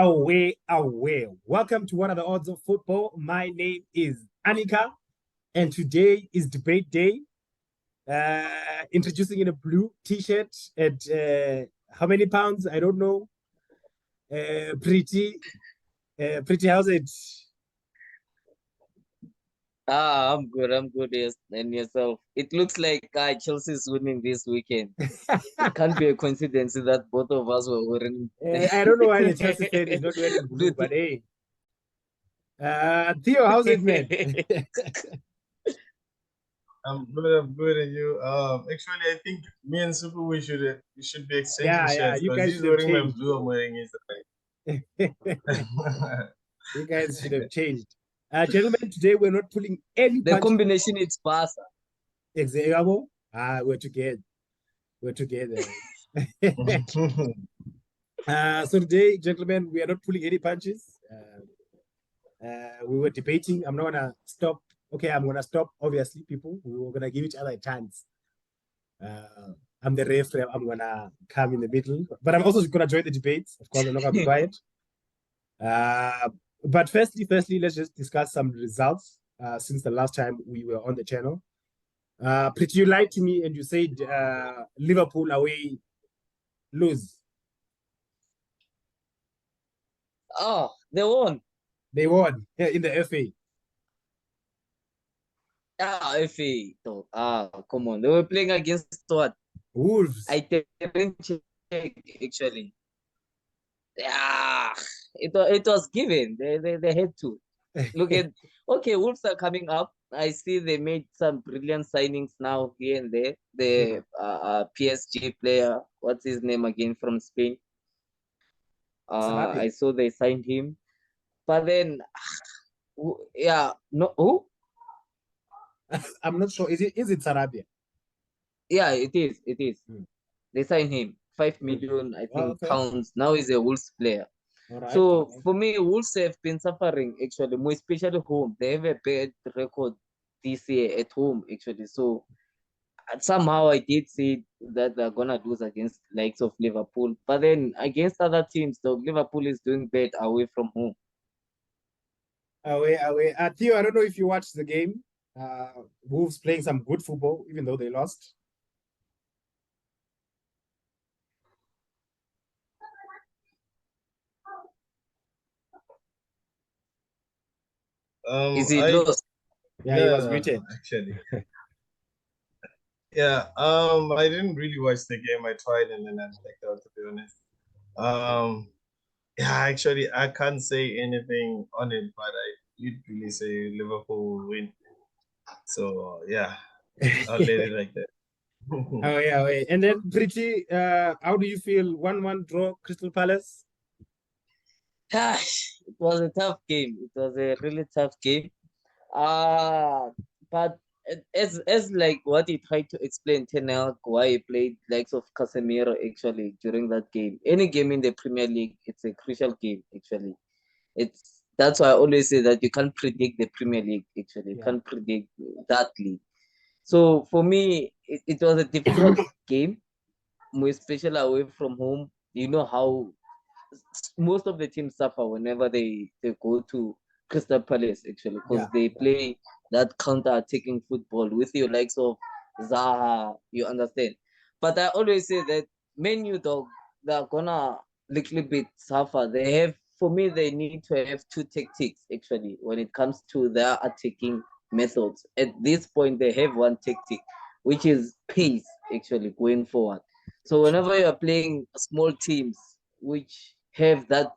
Away, away. Welcome to What Are the Odds of Football? My name is Anika, and today is debate day. Introducing in a blue t-shirt at how many pounds? I don't know. Pretty, how's it? I'm good. I'm good. Yes, and yourself? It looks like Chelsea's winning this weekend. It can't be a coincidence that both of us were wearing. I don't know why the Chelsea fan is not wearing blue, but hey. Theo, how's it, man? I'm good, and you? Actually, I think me and Super we should be exchanging Yeah, shirts you because guys he's should have wearing my changed. blue, I'm wearing his You guys should have changed. Gentlemen, today we're not pulling any The punches. combination is Barca. Exactly. We're together. We're together. So today, gentlemen, we are not pulling any punches. We were debating. I'm not gonna stop. Okay, I'm gonna stop. Obviously, people. We were gonna give each other a chance. I'm the referee. I'm gonna come in the middle, but I'm also gonna join the debate. Of course, I'm not gonna be quiet. But firstly, let's just discuss some results since the last time we were on the channel. Pretty, you lied to me and you said Liverpool away lose. Oh, they won. They won in the FA. FA. Come on. They were playing against what? Wolves. I didn't check actually. Yeah, it was given. They had to look at. Okay, Wolves are coming up. I see they made some brilliant signings now here and there. The PSG player, what's his name again from Spain? I saw they signed him, but then, yeah, no, who? I'm not sure. Is it Sarabia? Yeah, it is. It is. Hmm. They signed him 5 million, I think, Okay. pounds. Now he's a Wolves player. All right. So for me, Wolves have been suffering actually, more especially home. They have a bad record this year at home actually. So somehow I did see that they're gonna lose against likes of Liverpool, but then against other teams, though Liverpool is doing bad away from home. Away. Theo, I don't know if you watched the game. Wolves playing some good football, even though they lost. Is he I lost? Yeah, he was muted. actually. Yeah, I didn't really watch the game. I tried and then I checked out, to be honest. Yeah, actually, I can't say anything on it, but I did really say Liverpool will win. So yeah, I'll let it like that. Away. And then Pretty, how do you feel? 1-1 draw, Crystal Palace? It was a tough game. It was a really tough game. But as like what he tried to explain, Ten Hag, why he played likes of Casemiro actually during that game. Any game in the Premier League, it's a crucial game actually. That's why I always say that you can't predict the Premier League actually. You can't predict that league. So for me, it was a difficult game, more especially away from home. You know how most of the teams suffer whenever they go to Crystal Palace actually, because they play that counter-attacking football with your likes of Zaha, you understand. But I always say that Man U, dog, they're gonna little bit suffer. They have, for me, they need to have two tactics actually when it comes to their attacking methods. At this point, they have one tactic, which is pace actually going forward. So whenever you are playing small teams, which have that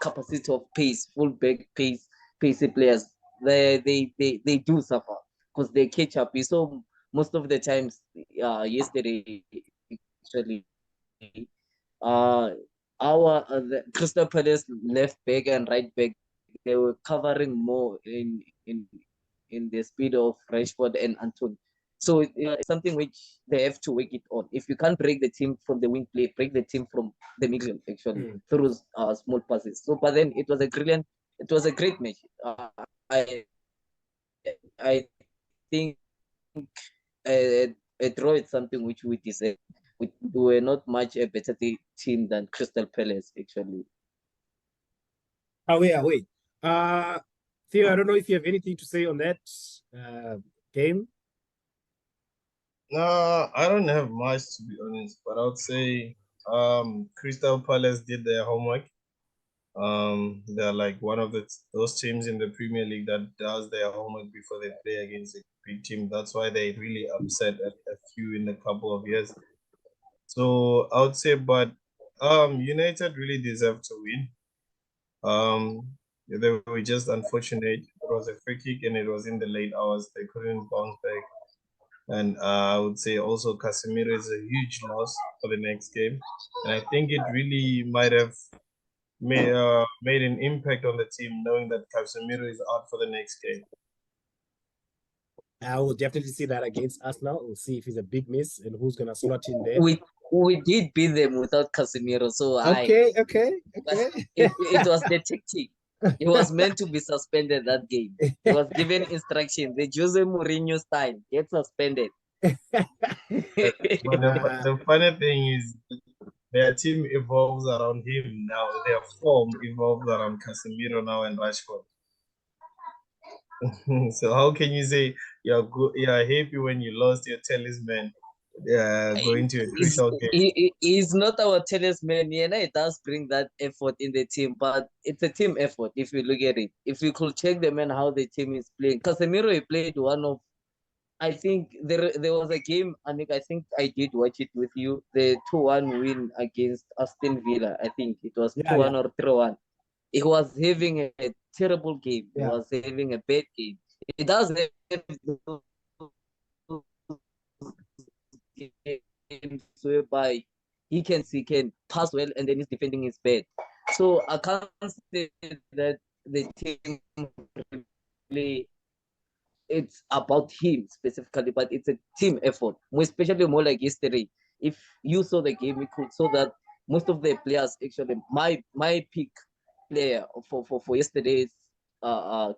capacity of pace, full back pace, pacey players, they do suffer because they catch up. We saw most of the times yesterday actually uh the Crystal Palace left back and right back, they were covering more in the speed of Rashford and Anthony. So it's something which they have to work it on. If you can't break the team from the wing play, break the team from the middle actually through small passes. So, but then it was a great match. I I think a draw is something which we deserve. We were not much a better team than Crystal Palace actually. Away. Theo, I don't know if you have anything to say on that game. No, I don't have much to be honest, but I would say Crystal Palace did their homework. They're like one of those teams in the Premier League that does their homework before they play against a big team. That's why they really upset a few in a couple of years. So I would say, but United really deserve to win. They were just unfortunate. It was a free kick and it was in the late hours. They couldn't bounce back. And I would say also Casemiro is a huge loss for the next game. And I think it really might have made an impact on the team knowing that Casemiro is out for the next game. I will definitely see that against Arsenal. We'll see if it's a big miss and who's gonna slot in there. We did beat them without Casemiro, so Okay. it was the tactic. He was meant to be suspended that game. He was given instruction. The Jose Mourinho style, get suspended. But the funny thing is, their team evolves around him now. Their form evolves around Casemiro now and Rashford. So how can you say you're happy when you lost your talisman going to a crucial game? He's not our talisman. Yeah, it does bring that effort in the team, but it's a team effort if you look at it. If you could check them and how the team is playing. Casemiro, he played one of, I think there was a game, Anik, I think I did watch it with you, the 2-1 win against Aston Villa. I think it was 2-1 or 3-1. He was having a terrible game. He was having a bad game. He does have games whereby he can pass well and then he's defending his bad. So I can't say that the team really it's about him specifically, but it's a team effort, especially more like yesterday. If you saw the game, we could saw that most of the players actually my pick player for yesterday's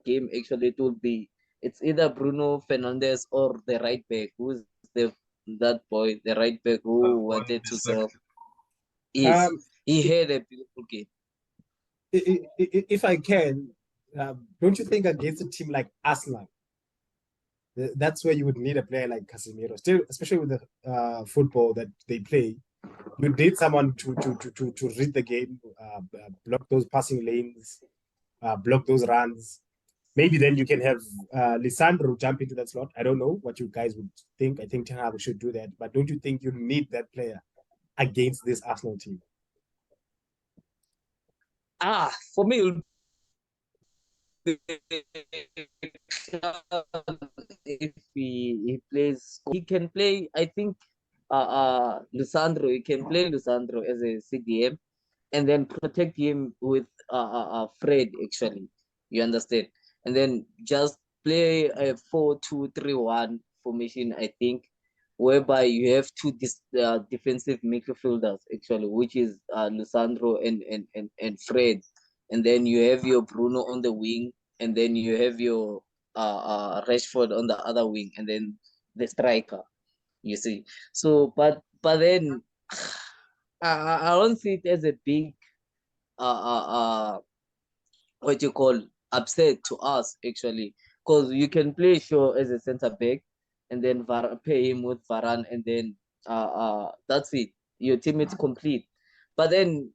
game actually it would be it's either Bruno Fernandes or the right back who's that boy the right back who wanted to serve. Yes, he had a beautiful game. If I can, don't you think against a team like Arsenal, that's where you would need a player like Casemiro, still, especially with the football that they play. You need someone to read the game, block those passing lanes, block those runs. Maybe then you can have Lisandro jump into that slot. I don't know what you guys would think. I think Ten Hag should do that, but don't you think you need that player against this Arsenal team? For me, if he plays, he can play. I think Lisandro, he can play Lisandro as a CDM, and then protect him with Fred. Actually, you understand, and then just play a 4-2-3-1 formation. I think, whereby you have two defensive midfielders actually, which is Lisandro and Fred, and then you have your Bruno on the wing, and then you have your Rashford on the other wing, and then the striker. You see, so but then I don't see it as a big what you call upset to us actually, because you can play Shaw as a center back, and then pay him with Varane, and then that's it. Your team is complete. But then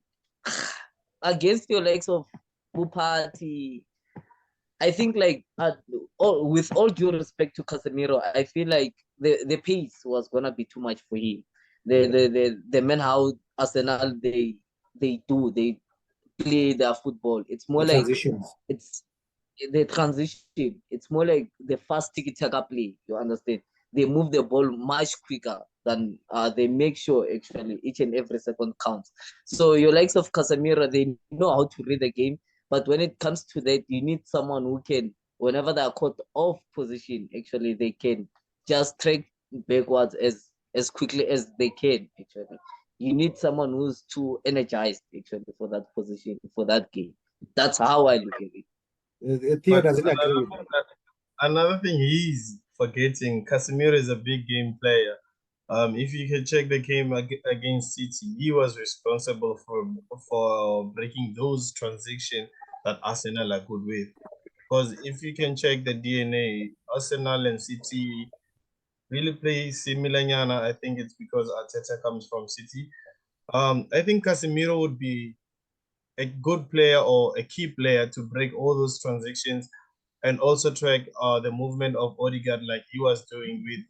against your likes of Bupati, I think like with all due respect to Casemiro, I feel like the pace was gonna be too much for him. The man how Arsenal they play their football. It's more like transitions. It's the transition. It's more like the fast tiki-taka play. You understand? They move the ball much quicker than they make sure actually each and every second counts. So your likes of Casemiro, they know how to read the game. But when it comes to that, you need someone who can, whenever they are caught off position, actually they can just track backwards as quickly as they can. Actually, you need someone who's too energized actually for that position for that game. That's how I look at it. Theo doesn't agree with that. Another thing he's forgetting, Casemiro is a big game player. If you can check the game against City, he was responsible for breaking those transitions that Arsenal are good with. Because if you can check the DNA, Arsenal and City really play similar. I think it's because Arteta comes from City. I think Casemiro would be a good player or a key player to break all those transactions and also track the movement of Odegaard like he was doing with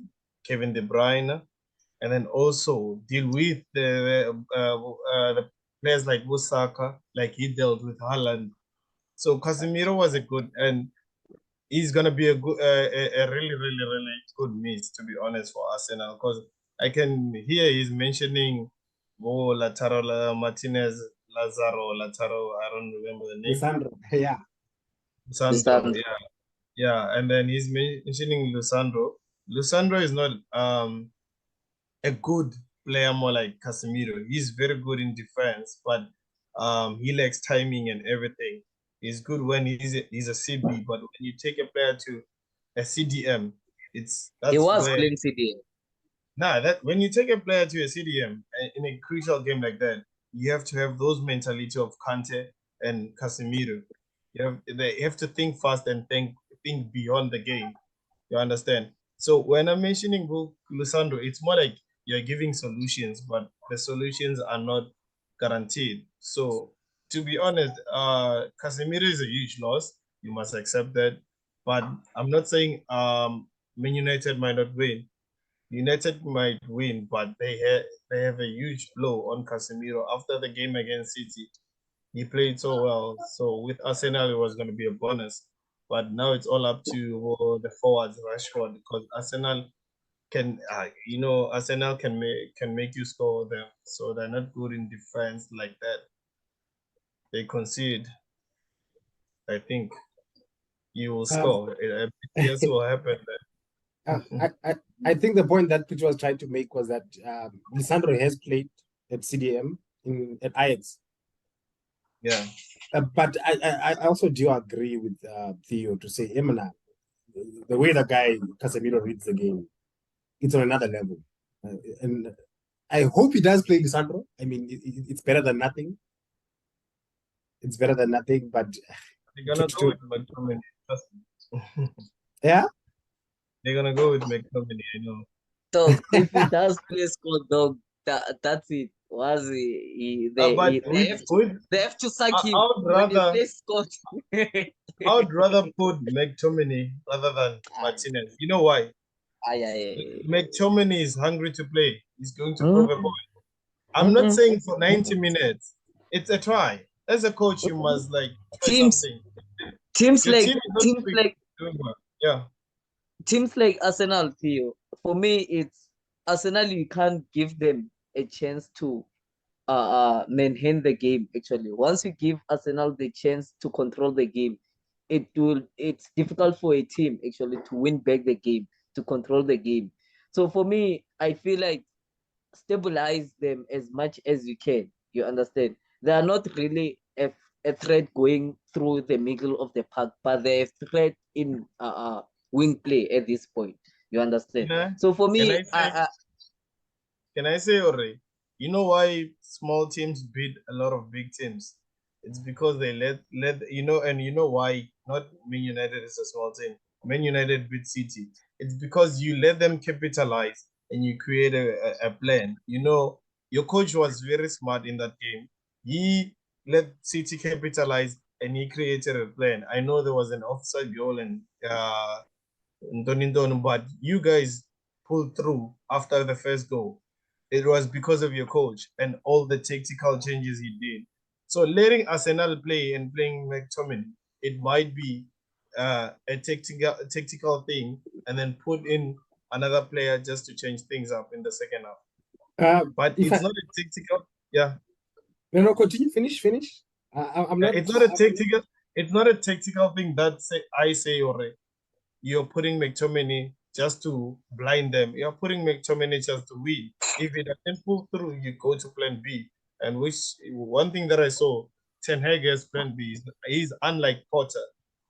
Kevin De Bruyne, and then also deal with the players like Busaka, like he dealt with Haaland. So Casemiro was a good, and he's gonna be a good, a really, really, really good miss, to be honest, for Arsenal, because I can hear he's mentioning Lautaro Martinez, Lazaro, Lautaro, I don't remember the name. Lisandro, yeah. Sandro, yeah, yeah, and then he's mentioning Lisandro. Lisandro is not a good player, more like Casemiro. He's very good in defense, but he lacks timing and everything. He's good when he's a CB, but when you take a player to a CDM, He was where playing CDM. that when you take a player to a CDM in a crucial game like that, you have to have those mentality of Kante and Casemiro. They have to think fast and think beyond the game. You understand? So when I'm mentioning Lusandro, it's more like you're giving solutions, but the solutions are not guaranteed. So to be honest, Casemiro is a huge loss. You must accept that. But I'm not saying Man United might not win. United might win, but they have a huge blow on Casemiro after the game against City. He played so well. So with Arsenal, it was going to be a bonus. But now it's all up to the forwards, Rashford, because Arsenal Arsenal can make you score them. So they're not good in defense like that. They concede. I think you will score. Yes, will happen. I think the point that Peter was trying to make was that Lisandro has played at CDM at Ajax. Yeah. But I also do agree with Theo to say, Emina, the way the guy Casemiro reads the game, it's on another level. And I hope he does play Lisandro. I mean, it's better than nothing. It's better than nothing, but they're gonna go with McTominay. Yeah, they're gonna go with McTominay. I know. So if he does play score, dog, that's it. Was they have to sack him when they play Scott. I would rather put McTominay rather than Martinez. You know why? McTominay is hungry to play. He's going to prove a point. I'm not saying for 90 minutes. It's a try. As a coach, you must try something. Teams like yeah. Teams like Arsenal, Theo. For me, it's Arsenal. You can't give them a chance to maintain the game. Actually, once you give Arsenal the chance to control the game, it's difficult for a team actually to win back the game, to control the game. So for me, I feel like stabilize them as much as you can. You understand? They are not really a threat going through the middle of the park, but they're a threat in wing play at this point. You understand? So for me, can I say already? You know why small teams beat a lot of big teams? It's because they let and you know why not Man United is a small team. Man United beat City. It's because you let them capitalize and you create a plan. Your coach was very smart in that game. He let City capitalize and he created a plan. I know there was an offside goal and but you guys pulled through after the first goal. It was because of your coach and all the tactical changes he did. So letting Arsenal play and playing McTominay, it might be a tactical thing, and then put in another player just to change things up in the second half. But it's not a tactical. Yeah. No, continue. Finish. I'm not. It's not a tactical. It's not a tactical thing that I say already. You're putting McTominay just to blind them. You're putting McTominay just to win. If it doesn't pull through, you go to plan B. And one thing that I saw, Ten Hag has plan B. He's unlike Potter.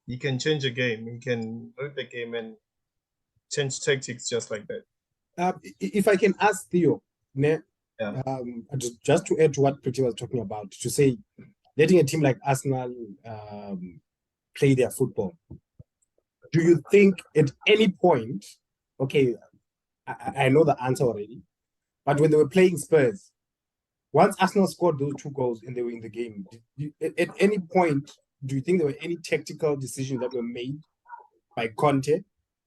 He can change a game. He can read the game and change tactics just like that. If I can ask Theo, just to add to what Priti was talking about, to say letting a team like Arsenal play their football. Do you think at any point, okay, I know the answer already, but when they were playing Spurs, once Arsenal scored those 2 goals and they were in the game, at any point, do you think there were any tactical decisions that were made by Conte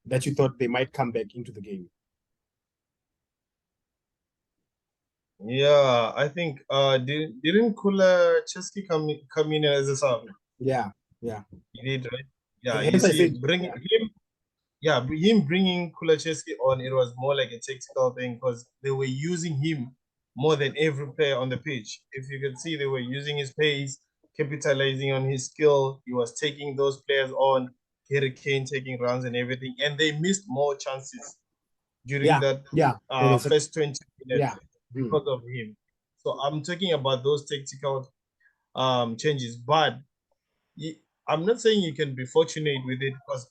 that you thought they might come back into the game? Yeah, I think didn't Kulusevski come in as a sub? Yeah. He did, right? Yeah, you Hence I see, said, bringing him, yeah, him bringing Kulusevski on, it was more like a tactical thing because they were using him more than every player on the pitch. If you could see, they were using his pace, capitalizing on his skill. He was taking those players on, Harry Kane taking runs and everything, and they missed more chances during that first 20 minutes because of him. So I'm talking about those tactical changes, but I'm not saying you can be fortunate with it because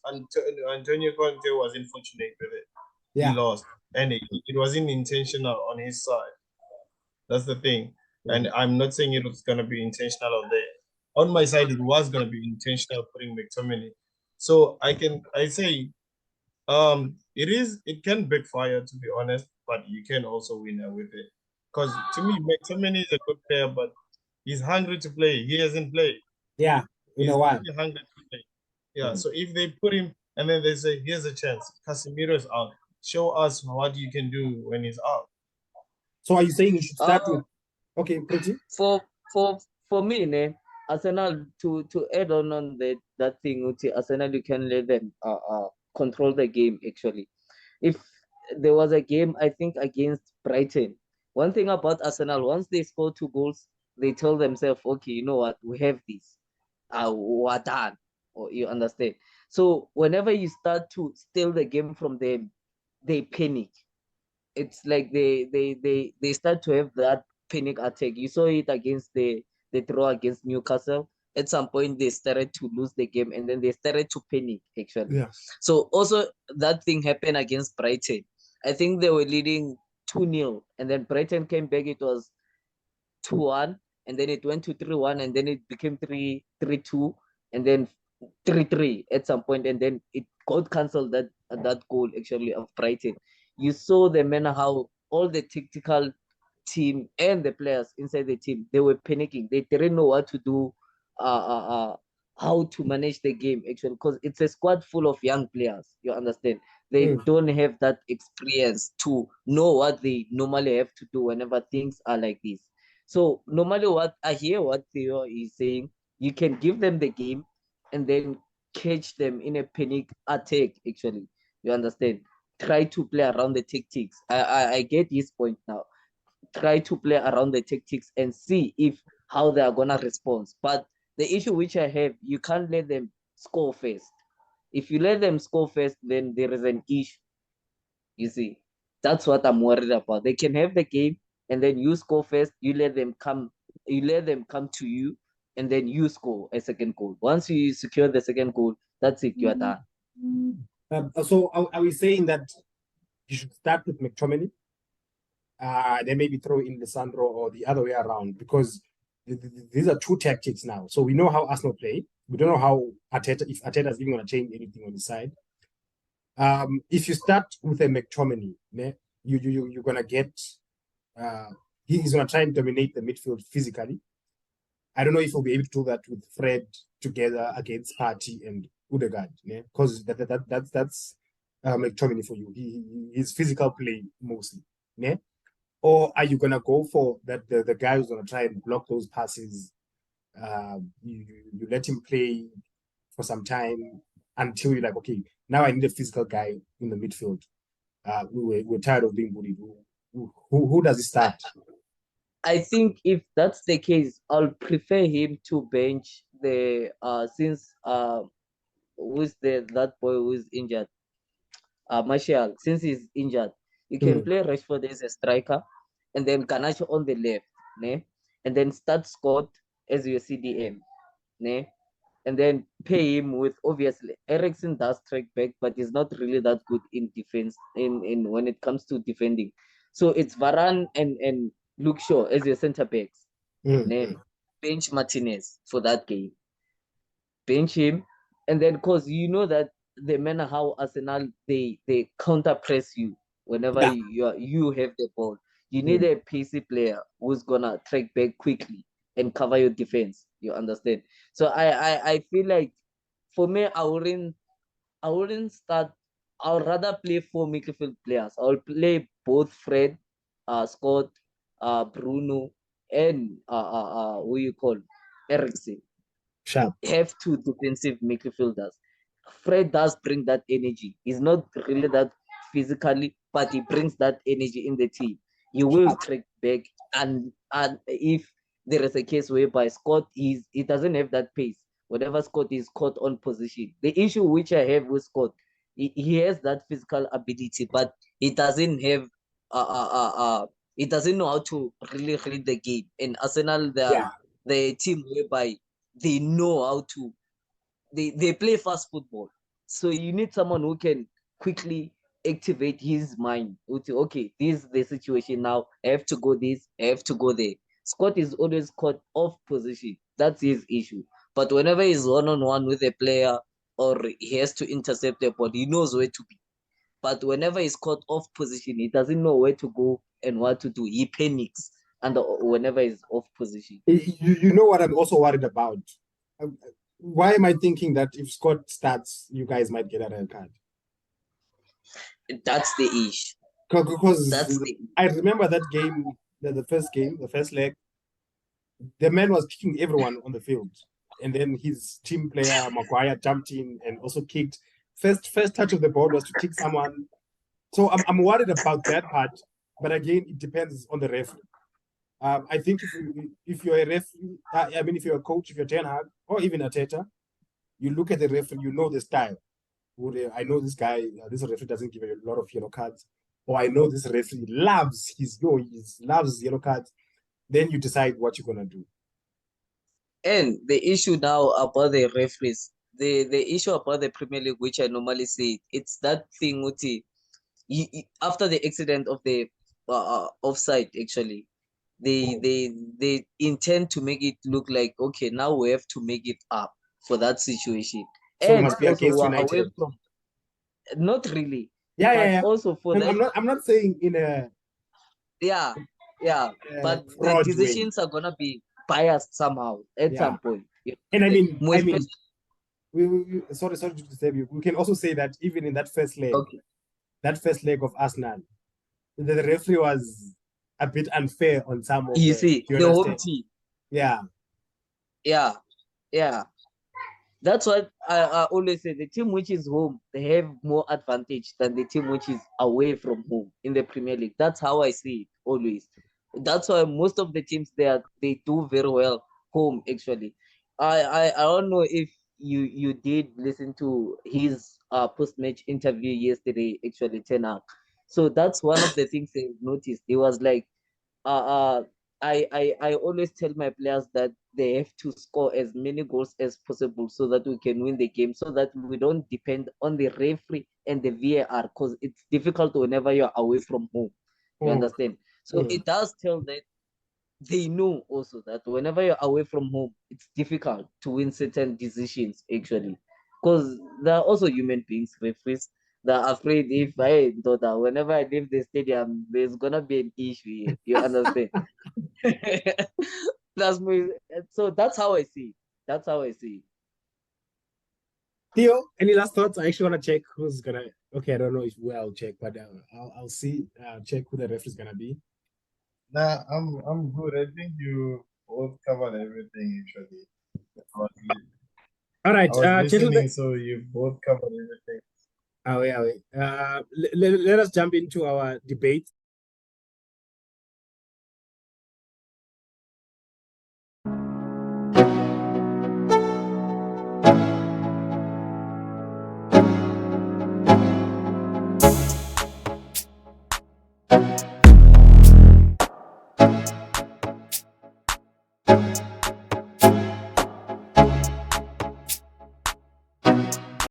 Antonio Conte wasn't fortunate with it. Yeah. He lost, and it wasn't intentional on his side. That's the thing, and I'm not saying it was gonna be intentional on there. On my side, it was gonna be intentional putting McTominay. So I say it can backfire, to be honest, but you can also win with it. Because to me, McTominay is a good player, but he's hungry to play. He hasn't played. Yeah, He's why? really hungry to play. Yeah, so if they put him and then they say, here's a chance, Casemiro is out. Show us what you can do when he's out. So are you saying you should start with okay, Pretty? For me, Arsenal to add on that thing, Arsenal, you can let them control the game actually. If there was a game, I think against Brighton, one thing about Arsenal, once they score 2 goals, they tell themselves, okay, you know what, we have this. We're done. Or you understand? So whenever you start to steal the game from them, they panic. It's like they start to have that panic attack. You saw it against the draw against Newcastle. At some point, they started to lose the game, and then they started to panic. Actually, Yeah. so also that thing happened against Brighton. I think they were leading 2-0, and then Brighton came back. It was 2-1, and then it went to 3-1, and then it became 3-2, and then 3-3 at some point, and then it got cancelled that goal actually of Brighton. You saw the manner how all the tactical team and the players inside the team, they were panicking. They didn't know what to do, how to manage the game actually, because it's a squad full of young players. You understand? They don't have that experience to know what they normally have to do whenever things are like this. So normally what I hear what Theo is saying, you can give them the game and then catch them in a panic attack actually. You understand? Try to play around the tactics. I get his point now. Try to play around the tactics and see if how they are gonna respond. But the issue which I have, you can't let them score first. If you let them score first, then there is an issue. You see, that's what I'm worried about. They can have the game and then you score first, you let them come to you, and then you score a second goal. Once you secure the second goal, that's it, you're done. So are we saying that you should start with McTominay? Then maybe throw in Lisandro or the other way around, because these are two tactics now. So we know how Arsenal play. We don't know how if Arteta is even going to change anything on the side. If you start with a McTominay, you're going to get he's going to try and dominate the midfield physically. I don't know if he'll be able to do that with Fred together against Partey and Odegaard, because that's McTominay for you. He's physical play mostly, or are you gonna go for that the guy who's gonna try and block those passes? You let him play for some time until you're like, okay, now I need a physical guy in the midfield. We're tired of being bullied. Who does he start? I think if that's the case, I'll prefer him to bench the since who's that boy who's injured, Martial, since he's injured, you can play Rashford as a striker, and then Garnacho on the left, and then start Scott as your CDM, and then pay him with, obviously Eriksen does track back, but he's not really that good in defense in when it comes to defending. So it's Varane and Luke Shaw as your center backs. bench Martinez for that game. Bench him, and then because you know that the manner how Arsenal they counter press you whenever Yeah. you have the ball. You need Mm. a pacey player who's gonna track back quickly and cover your defense. You understand? So I feel like for me I wouldn't start. I would rather play four midfield players. I will play both Fred, Scott, Bruno, and who you call Eriksen. Sharp. Have two defensive midfielders. Fred does bring that energy. He's not really that physically, but he brings that energy in the team. He will Sharp. track back, and if there is a case whereby Scott he doesn't have that pace. Whenever Scott is caught on position, the issue which I have with Scott, he has that physical ability, but he doesn't have uh, uh, uh, uh, he doesn't know how to really read the game. And Arsenal, Yeah. the team whereby they know how to they play fast football. So you need someone who can quickly activate his mind. Okay, this is the situation now. I have to go this, I have to go there. Scott is always caught off position. That's his issue. But whenever he's one-on-one with a player or he has to intercept the ball, he knows where to be. But whenever he's caught off position, he doesn't know where to go and what to do. He panics and whenever he's off position. You know what I'm also worried about? Um, Why am I thinking that if Scott starts, you guys might get a red card? That's the issue. Because That's the I remember that game, the first game, the first leg, the man was kicking everyone on the field. And then his team player, Maguire, jumped in and also kicked. First touch of the ball was to kick someone. So I'm worried about that part. But again, it depends on the referee. I think if you're a referee, I mean, if you're a coach, if you're Ten Hag, or even a Teta, you look at the referee, you know the style. I know this guy, this referee doesn't give a lot of yellow cards, or I know this referee loves loves yellow cards. Then you decide what you're gonna do. And the issue now about the referees, the issue about the Premier League, which I normally say, it's that thing with after the accident of the offside, actually, they intend to make it look like, okay, now we have to make it up for that situation. So it And must be also against we're away United. from, not really, Yeah, but yeah. also for that, I'm not saying in a yeah, but the fraud way. decisions are gonna be biased somehow at Yeah. some point. And I mean, More especially, sorry to disturb you. We can also say that even in that first leg, okay. that first leg of Arsenal, the referee was a bit unfair on some of You the. see, You the home understand? team. Yeah. Yeah. That's what I always say. The team which is home, they have more advantage than the team which is away from home in the Premier League. That's how I see it always. That's why most of the teams there they do very well home actually. I don't know if you did listen to his post match interview yesterday, actually, Ten Hag. So that's one of the things I noticed. He was like, uh, uh, I always tell my players that they have to score as many goals as possible so that we can win the game, so that we don't depend on the referee and the VAR, because it's difficult whenever you're away from home. You Mm. understand? So Mm. it does tell that they know also that whenever you're away from home, it's difficult to win certain decisions actually, because there are also human beings, referees. They're afraid if I thought that whenever I leave the stadium, there's gonna be an issue here. You understand? That's me. So that's how I see it. That's how I see it. Theo, any last thoughts? I actually want to check who's gonna. Okay, I don't know if I'll check, but I'll see. Check who the ref is gonna be. Nah, I'm good. I think you both covered everything actually. All right, I was listening, gentlemen. so you both covered everything. Let us jump into our debate.